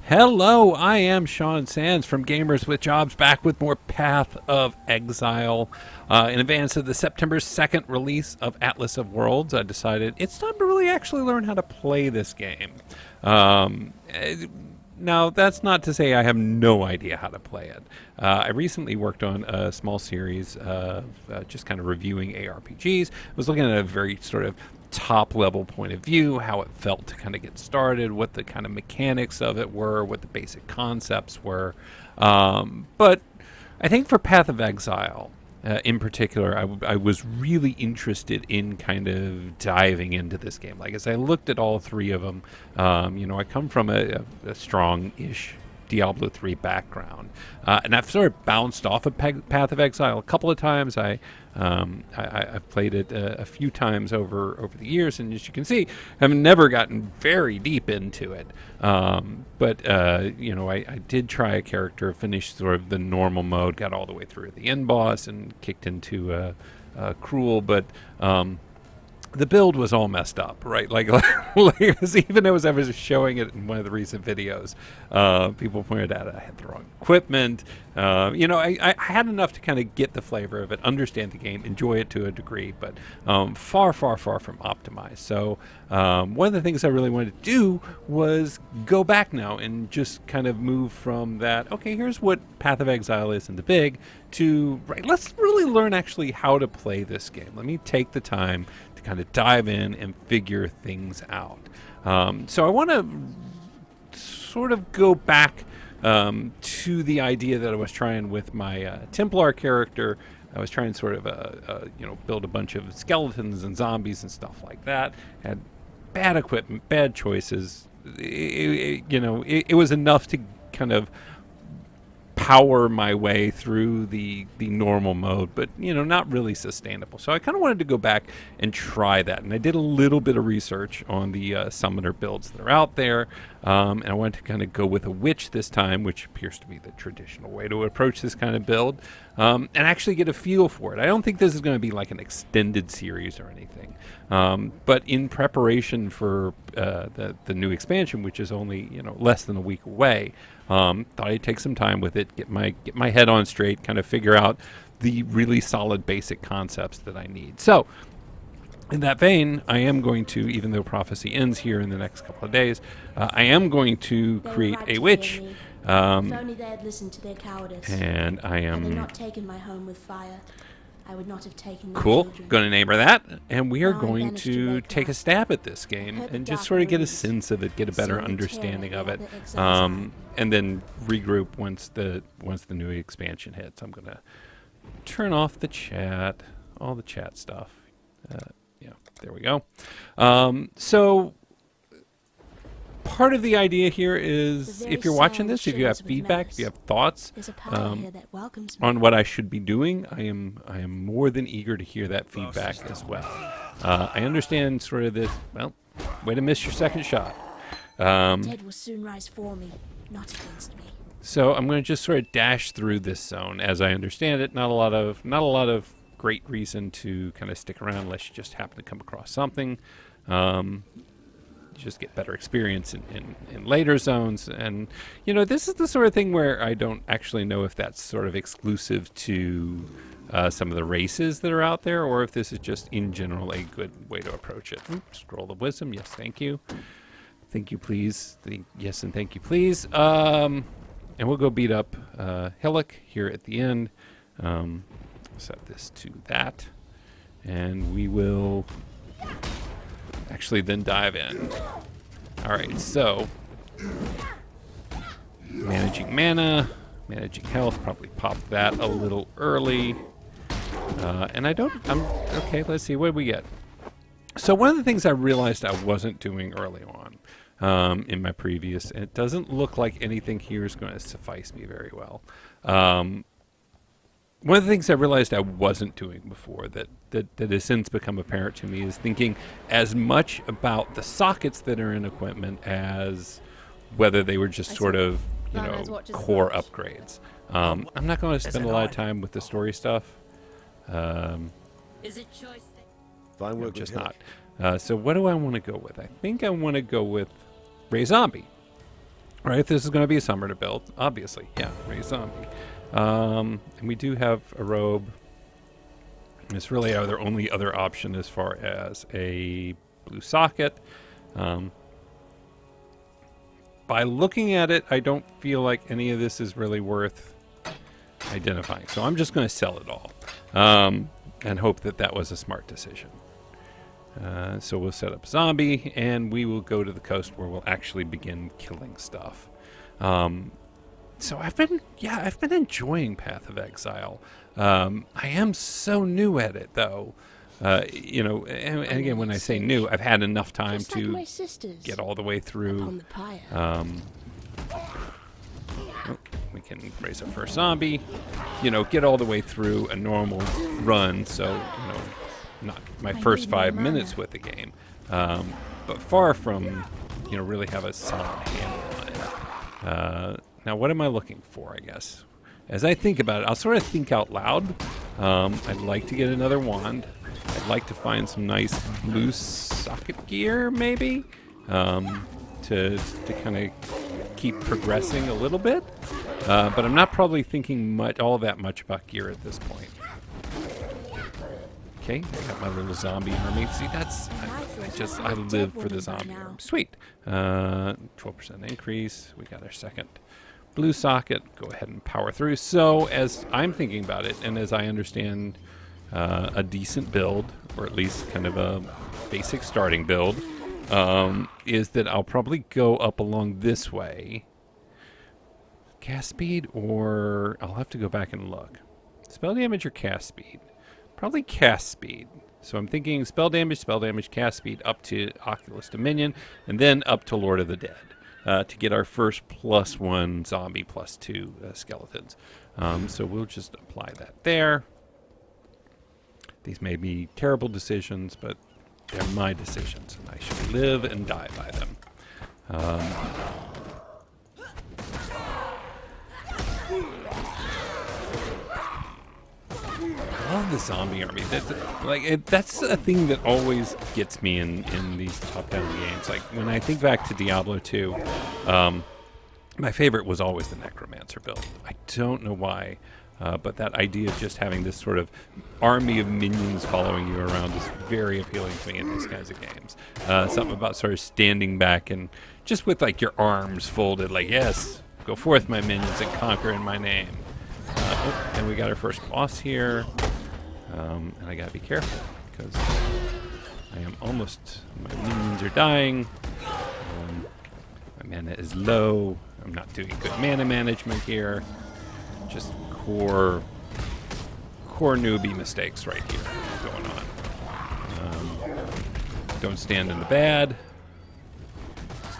Hello, I am Sean Sands from Gamers with Jobs, back with more Path of Exile. In advance of the September 2nd release of Atlas of Worlds, I decided it's time to really actually learn how to play this game. Now, that's not to say I have no idea how to play it. I recently worked on a small series of just kind of reviewing ARPGs. I was looking at a very sort of top level point of view, how it felt to kind of get started, what the kind of mechanics of it were, what the basic concepts were. But I think for Path of Exile, in particular, I was really interested in kind of diving into this game. Like, as I looked at all three of them, I come from a strong-ish Diablo 3 background, and I've sort of bounced off of Path of Exile a couple of times. I've played it a few times over the years, and as you can see, I've never gotten very deep into it. I did try a character, finished sort of the normal mode, got all the way through the end boss, and kicked into Cruel, but the build was all messed up, right? Like even I was ever showing it in one of the recent videos, people pointed out I had the wrong equipment. I had enough to kind of get the flavor of it, understand the game, enjoy it to a degree, but far from optimized. So one of the things I really wanted to do was go back now and just kind of move from that, okay, here's what Path of Exile is in the big, to, right, let's really learn actually how to play this game. Let me take the time to kind of dive in and figure things out. So I want to sort of go back to the idea that I was trying with my Templar character. I was trying to sort of, build a bunch of skeletons and zombies and stuff like that. Had bad equipment, bad choices. It was enough to kind of power my way through the normal mode, but not really sustainable. So I kind of wanted to go back and try that, and I did a little bit of research on the summoner builds that are out there, and I wanted to kind of go with a witch this time, which appears to be the traditional way to approach this kind of build, and actually get a feel for it. I don't think this is going to be like an extended series or anything, but in preparation for the new expansion, which is only less than a week away, thought I'd take some time with it, get my head on straight, kind of figure out the really solid basic concepts that I need. So, in that vein, I am going to, even though prophecy ends here in the next couple of days, I am going to create a witch. If only they had listened to their cowardice. And I Had they am not taken my home with fire, I would not have taken my cool. children. Going to name her that, and we are Now I'm going banished to to Lake take a Light. stab at this game Heard the and just dark sort of get a winds. sense of it, get a better Saw the understanding terror of it, the exiles and then regroup once the new expansion hits. I'm gonna turn off the chat, all the chat stuff. There we go. So part of the idea here is, The if very you're watching sound this, if you have shivers with feedback, if menace. you have thoughts There's a power here that welcomes me. on what I should be doing, I am more than eager to hear that feedback as well. I understand sort of this, well, way to miss your second shot. Dead will soon rise for me, not against me. So I'm going to just sort of dash through this zone as I understand it. Not a lot of great reason to kind of stick around unless you just happen to come across something. Just get better experience in later zones, and this is the sort of thing where I don't actually know if that's sort of exclusive to some of the races that are out there, or if this is just in general a good way to approach it. Scroll of wisdom, yes, thank you, please, yes, and thank you, please. And we'll go beat up Hillock here at the end. Set this to that, and we will actually then dive in. All right, so managing mana, managing health, probably pop that a little early. And I'm okay, let's see, what do we get? So one of the things I realized I wasn't doing early on in my previous, and it doesn't look like anything here is going to suffice me very well. One of the things I realized I wasn't doing before that has since become apparent to me is thinking as much about the sockets that are in equipment as whether they were just sort of, core upgrades. I'm not going to spend a lot of time with the story stuff. Is it choice? Fine work, Just with not. So what do I want to go with? I think I want to go with Ray Zombie. Right, this is going to be a summoner build, obviously. Yeah, raise zombie. And we do have a robe. It's really our only other option as far as a blue socket. By looking at it, I don't feel like any of this is really worth identifying. So I'm just going to sell it all and hope that that was a smart decision. So we'll set up zombie, and we will go to the coast where we'll actually begin killing stuff. So I've been enjoying Path of Exile. I am so new at it, though. You know, and again, when I say new, I've had enough time Just to like my sisters get all the way through. upon the pyre. We can raise our first zombie. You know, get all the way through a normal run. So, you know, not my first 5 minutes with the game, but far from, you know, really have a solid handle on it. Now, what am I looking for, I guess? As I think about it, I'll sort of think out loud. I'd like to get another wand. I'd like to find some nice blue socket gear, maybe, to kind of keep progressing a little bit. But I'm not probably thinking all that much about gear at this point. Okay, I got my little zombie army. See, I live for the zombie army. Sweet. 12% increase. We got our second blue socket. Go ahead and power through. So as I'm thinking about it, and as I understand a decent build, or at least kind of a basic starting build, is that I'll probably go up along this way. Cast speed, or I'll have to go back and look. Spell damage or cast speed? Probably cast speed. So I'm thinking spell damage, cast speed up to Oculus Dominion, and then up to Lord of the Dead to get our first +1 zombie +2 skeletons. So we'll just apply that there. These may be terrible decisions, but they're my decisions, and I should live and die by them. I love the zombie army. That's a thing that always gets me in these top-down games. Like, when I think back to Diablo 2, my favorite was always the Necromancer build. I don't know why, but that idea of just having this sort of army of minions following you around is very appealing to me in these kinds of games. Something about sort of standing back and just with, like, your arms folded, like, yes, go forth, my minions, and conquer in my name. And we got our first boss here. And I gotta be careful because I am almost, my minions are dying. My mana is low. I'm not doing good mana management here. Just core newbie mistakes right here going on. Don't stand in the bad.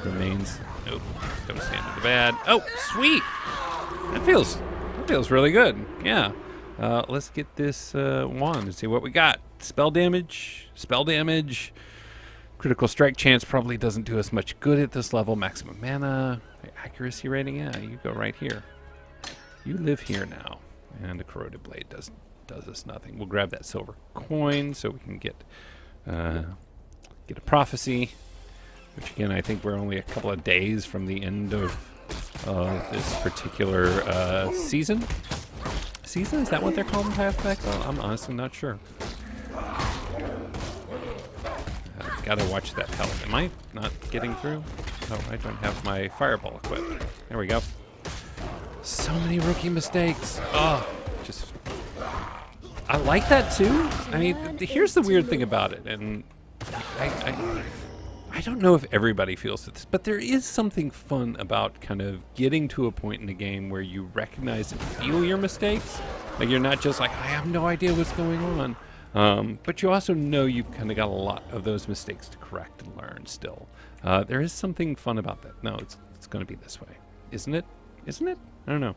Remains. Nope. Don't stand in the bad. Oh, sweet. That feels really good. Yeah. Let's get this wand and see what we got. Spell damage. Critical strike chance probably doesn't do us much good at this level. Maximum mana. Accuracy rating. Yeah, you go right here. You live here now. And a corroded blade does us nothing. We'll grab that silver coin so we can get a prophecy. Which again, I think we're only a couple of days from the end of this particular season. Is that what they're called in Path of Exile? I'm honestly not sure. Gotta watch that health. Am I not getting through? Oh, I don't have my fireball equipped. There we go. So many rookie mistakes. Oh, I like that too. I mean, here's the weird thing about it, and I don't know if everybody feels this, but there is something fun about kind of getting to a point in the game where you recognize and feel your mistakes. Like, you're not just like, I have no idea what's going on. But you also know you've kind of got a lot of those mistakes to correct and learn still. There is something fun about that. No, it's going to be this way. Isn't it? I don't know.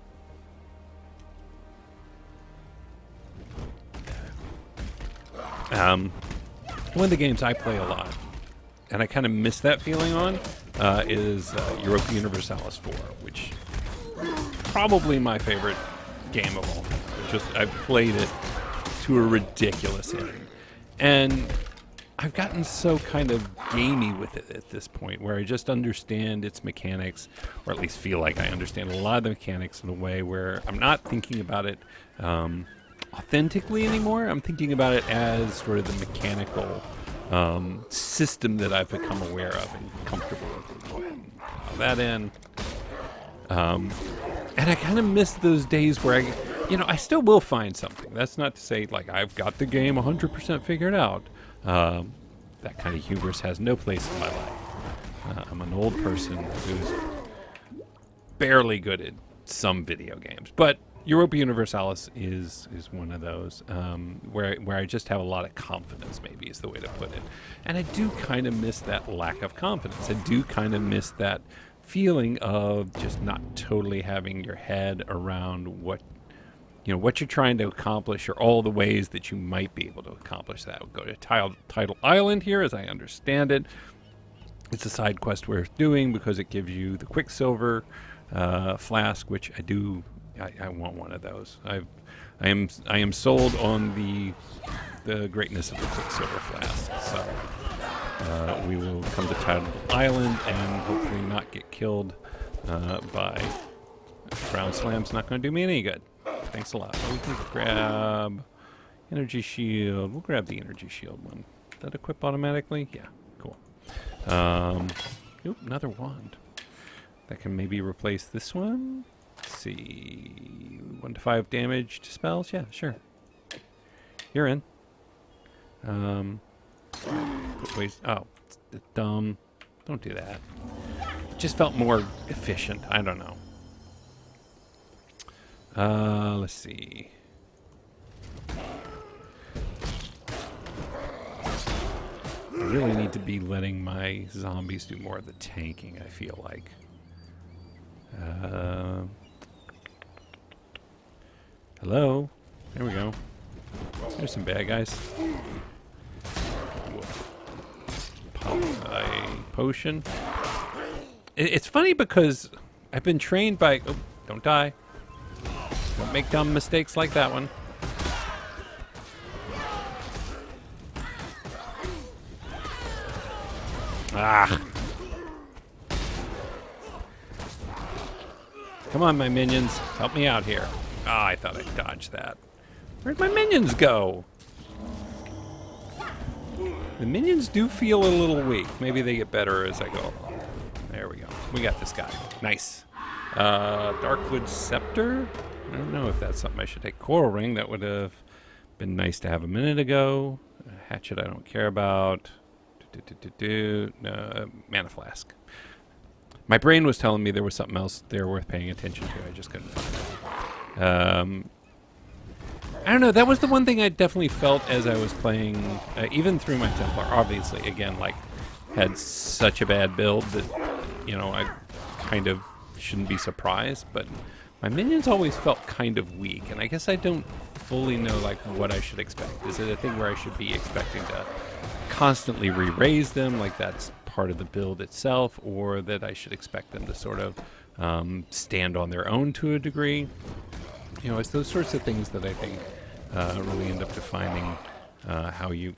One of the games I play a lot, and I kind of miss that feeling on, is Europa Universalis 4, which probably my favorite game of all time. I've played it to a ridiculous end. And I've gotten so kind of gamey with it at this point, where I just understand its mechanics, or at least feel like I understand a lot of the mechanics in a way where I'm not thinking about it authentically anymore. I'm thinking about it as sort of the mechanical system that I've become aware of and comfortable with. Go ahead and plow that in. And I kind of miss those days where I still will find something. That's not to say, like, I've got the game 100% figured out. That kind of hubris has no place in my life. I'm an old person who's barely good at some video games. But Europa Universalis is one of those where I just have a lot of confidence, maybe is the way to put it. And I do kind of miss that lack of confidence. I do kind of miss that feeling of just not totally having your head around what you're trying to accomplish, or all the ways that you might be able to accomplish that. We'll go to Tidal Island here, as I understand it. It's a side quest worth doing because it gives you the Quicksilver flask, which I want one of those. I am sold on the greatness of the Quicksilver flask. So we will come to Tidal Island and hopefully not get killed by Ground Slam's not going to do me any good. Thanks a lot. We can grab energy shield. We'll grab the energy shield one. Does that equip automatically? Yeah, cool. Oop, another wand. That can maybe replace this one. Let's see. 1 to 5 damage to spells? Yeah, sure. You're in. Put waste. Oh, dumb. Don't do that. It just felt more efficient. I don't know. Let's see. I really need to be letting my zombies do more of the tanking, I feel like. Hello? There we go. There's some bad guys. Pop a potion. It's funny because I've been trained by... Oh, don't die. Don't make dumb mistakes like that one. Ah. Come on, my minions. Help me out here. Ah, I thought I'd dodge that. Where'd my minions go? The minions do feel a little weak. Maybe they get better as I go along. There we go. We got this guy. Nice. Darkwood Scepter? I don't know if that's something I should take. Coral Ring, that would have been nice to have a minute ago. Hatchet I don't care about. Mana Flask. My brain was telling me there was something else there worth paying attention to. I just couldn't find it. I don't know. That was the one thing I definitely felt as I was playing, even through my Templar. Obviously, again, like, had such a bad build that, I kind of shouldn't be surprised. But my minions always felt kind of weak, and I guess I don't fully know, like, what I should expect. Is it a thing where I should be expecting to constantly re-raise them, like that's part of the build itself, or that I should expect them to sort of stand on their own to a degree? It's those sorts of things that I think really end up defining how you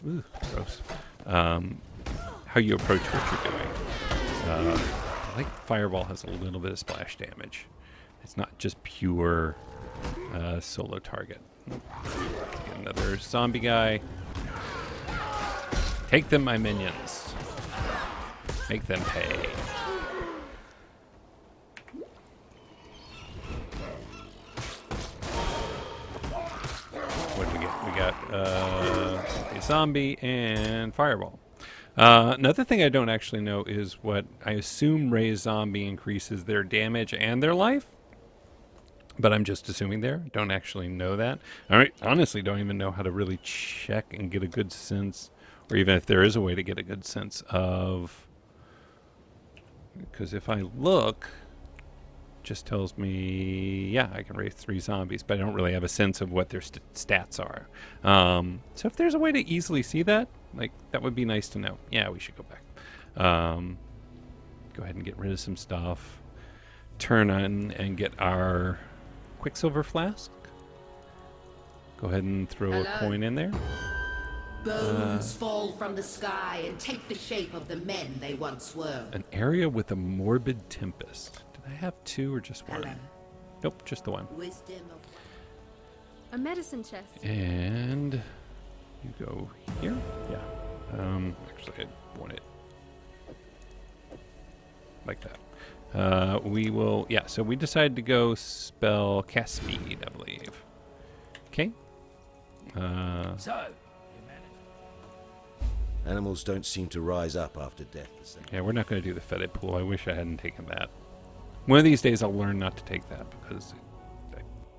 how you approach what you're doing. I like Fireball has a little bit of splash damage. It's not just pure solo target. Get another zombie guy. Take them, my minions. Make them pay. What do we get? We got a zombie and Fireball. Another thing I don't actually know is what I assume Raise Zombie increases their damage and their life. But I'm just assuming there. Don't actually know that. I honestly don't even know how to really check and get a good sense, or even if there is a way to get a good sense of... Because if I look, it just tells me, yeah, I can raise 3 zombies, but I don't really have a sense of what their stats are. So if there's a way to easily see that, like, that would be nice to know. Yeah, we should go back. Go ahead and get rid of some stuff. Turn on and get our Quicksilver Flask. Go ahead and throw a coin in there. Bones fall from the sky and take the shape of the men they once were. An area with a morbid tempest. Did I have 2 or just 1? Hello. Nope, just the 1. Wisdom of A medicine chest. And you go here? Yeah. Actually, I want it like that. We will, yeah, so we decided to go spell cast speed, I believe. Okay. Animals don't seem to rise up after death. Yeah, we're not going to do the fetid pool. I wish I hadn't taken that. One of these days I'll learn not to take that because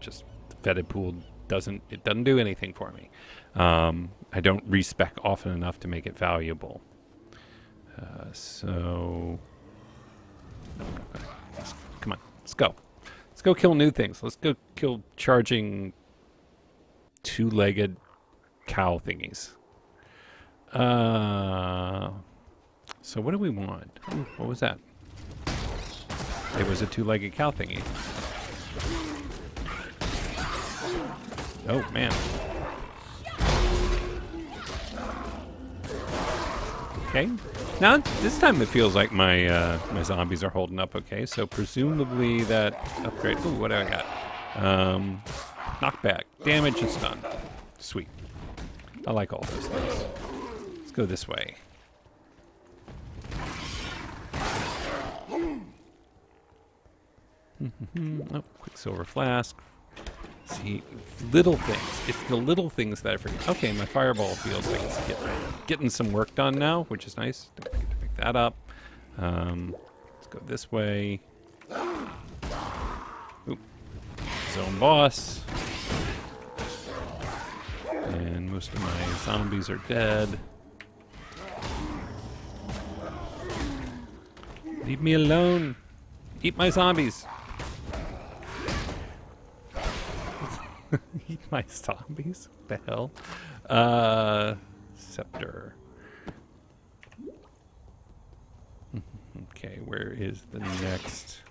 just the fetid pool doesn't do anything for me. I don't respec often enough to make it valuable. So come on, let's go. Let's go kill new things. Let's go kill charging 2-legged cow thingies. So what do we want? Ooh, what was that? It was a 2-legged cow thingy. Oh man. Okay. Now this time it feels like my my zombies are holding up okay. So presumably that upgrade. Ooh, what do I got? Knockback, damage, and stun. Sweet. I like all those things. Let's go this way. Oh, Quicksilver flask. See, little things. It's the little things that I forget. Okay, my fireball feels like it's getting some work done now, which is nice. Don't forget to pick that up. Let's go this way. Oop. Zone boss. And most of my zombies are dead. Leave me alone. Eat my zombies. Eat my zombies? What the hell? Scepter. Okay, where is the next?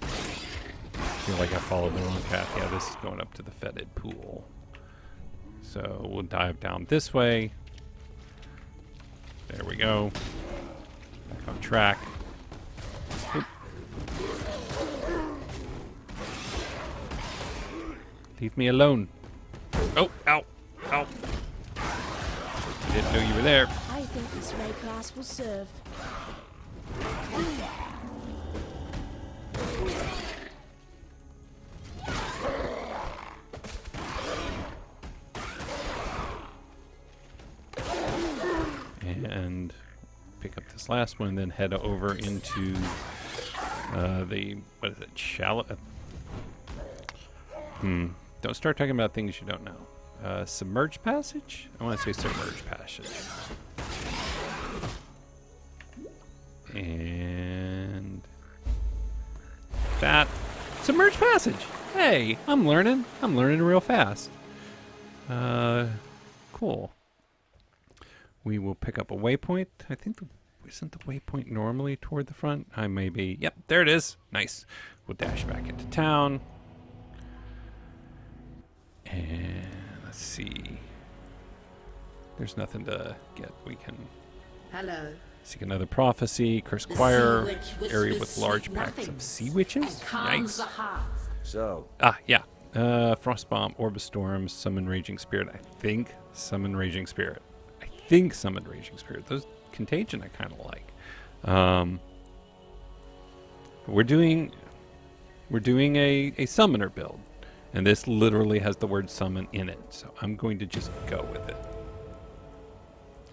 I feel like I followed the wrong path. Yeah, this is going up to the fetid pool. So we'll dive down this way. There we go. Back on track. Oop. Leave me alone. Oh, ow, ow. Didn't know you were there. I think this ray class will serve. And pick up this last one, and then head over into the, what is it, shallow? Don't start talking about things you don't know. Submerged passage? I want to say submerged passage. And that submerged passage. Hey, I'm learning. I'm learning real fast. Cool. We will pick up a waypoint. I think isn't the waypoint normally toward the front? I may be. Yep, there it is. Nice. We'll dash back into town. And let's see. There's nothing to get. We can hello. seek another prophecy. Curse choir. Area with large packs of sea witches. Nice. So, Yeah. Frostbomb, Orb of Storms, Summon Raging Spirit. I think Summon Raging Spirit. Those Contagion I kind of like. We're doing a summoner build, and this literally has the word summon in it. So I'm going to just go with it.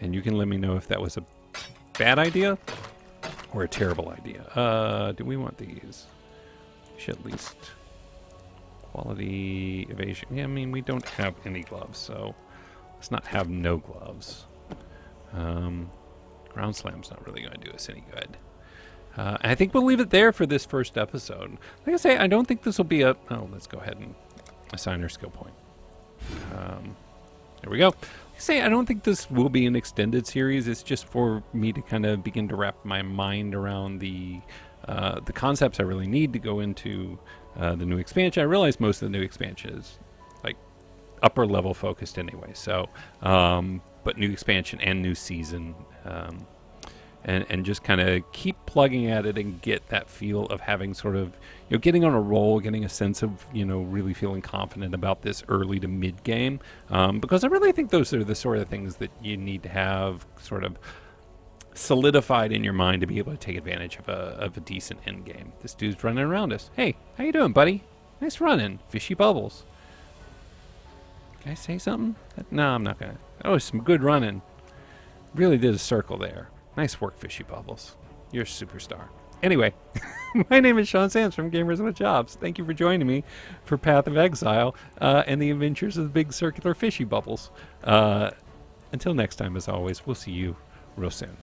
And you can let me know if that was a bad idea or a terrible idea. Do we want these? Should at least quality evasion. Yeah, I mean we don't have any gloves, so let's not have no gloves. Ground Slam's not really going to do us any good. I think we'll leave it there for this first episode. Like I say, I don't think this will be a... Oh, let's go ahead and assign our skill point. There we go. Like I say, I don't think this will be an extended series. It's just for me to kind of begin to wrap my mind around the concepts I really need to go into the new expansion. I realize most of the new expansion is like upper level focused anyway. So but new expansion and new season. And just kind of keep plugging at it and get that feel of having sort of, getting on a roll, getting a sense of, really feeling confident about this early to mid game. Because I really think those are the sort of things that you need to have sort of solidified in your mind to be able to take advantage of a decent end game. This dude's running around us. Hey, how you doing, buddy? Nice running. Fishy bubbles. Can I say something? No, I'm not going to. Oh, some good running. Really did a circle there. Nice work, Fishy Bubbles. You're a superstar. Anyway, my name is Sean Sands from Gamers with Jobs. Thank you for joining me for Path of Exile and the adventures of the big circular Fishy Bubbles. Until next time, as always, we'll see you real soon.